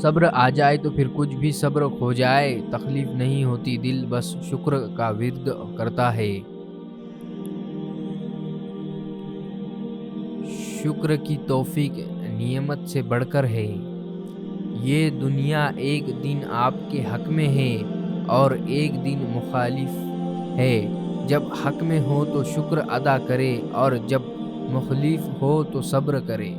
صبر آ جائے تو پھر کچھ بھی صبر ہو جائے، تکلیف نہیں ہوتی، دل بس شکر کا ورد کرتا ہے۔ شکر کی توفیق نعمت سے بڑھ کر ہے۔ یہ دنیا ایک دن آپ کے حق میں ہے اور ایک دن مخالف ہے۔ جب حق میں ہو تو شکر ادا کرے اور جب مخالف ہو تو صبر کرے۔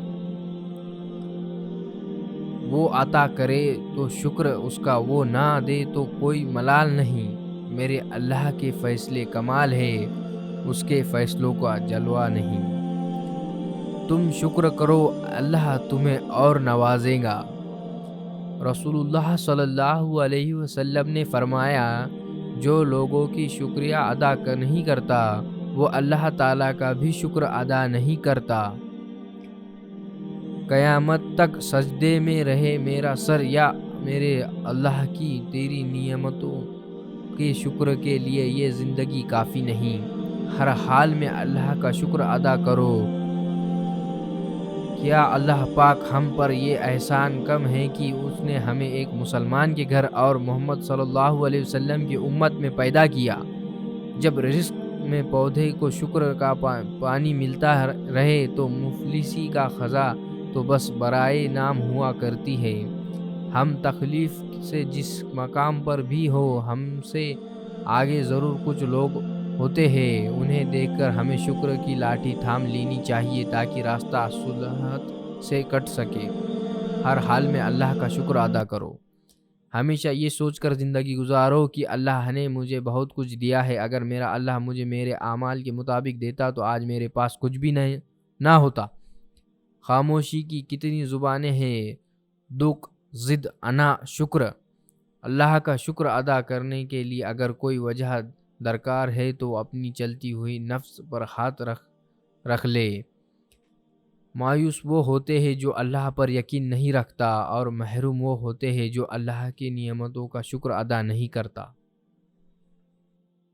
وہ عطا کرے تو شکر اس کا، وہ نہ دے تو کوئی ملال نہیں۔ میرے اللہ کے فیصلے کمال ہے، اس کے فیصلوں کا جلوہ نہیں۔ تم شکر کرو، اللہ تمہیں اور نوازے گا۔ رسول اللہ صلی اللہ علیہ وسلم نے فرمایا، جو لوگوں کی شکریہ ادا نہیں کرتا وہ اللہ تعالیٰ کا بھی شکر ادا نہیں کرتا۔ قیامت تک سجدے میں رہے میرا سر، یا میرے اللہ کی تیری نعمتوں کے شکر کے لیے یہ زندگی کافی نہیں۔ ہر حال میں اللہ کا شکر ادا کرو۔ کیا اللہ پاک ہم پر یہ احسان کم ہے کہ اس نے ہمیں ایک مسلمان کے گھر اور محمد صلی اللہ علیہ وسلم کی امت میں پیدا کیا۔ جب رزق میں پودے کو شکر کا پانی ملتا رہے تو مفلسی کا خزاں تو بس برائے نام ہوا کرتی ہے۔ ہم تکلیف سے جس مقام پر بھی ہو، ہم سے آگے ضرور کچھ لوگ ہوتے ہیں، انہیں دیکھ کر ہمیں شکر کی لاٹھی تھام لینی چاہیے تاکہ راستہ صلحت سے کٹ سکے۔ ہر حال میں اللہ کا شکر ادا کرو۔ ہمیشہ یہ سوچ کر زندگی گزارو کہ اللہ نے مجھے بہت کچھ دیا ہے، اگر میرا اللہ مجھے میرے اعمال کے مطابق دیتا تو آج میرے پاس کچھ بھی نہ ہوتا۔ خاموشی کی کتنی زبانیں ہیں، دکھ، ضد، انا، شکر۔ اللہ کا شکر ادا کرنے کے لیے اگر کوئی وجہ درکار ہے تو اپنی چلتی ہوئی نفس پر ہاتھ رکھ لے۔ مایوس وہ ہوتے ہیں جو اللہ پر یقین نہیں رکھتا، اور محروم وہ ہوتے ہیں جو اللہ کی نعمتوں کا شکر ادا نہیں کرتا۔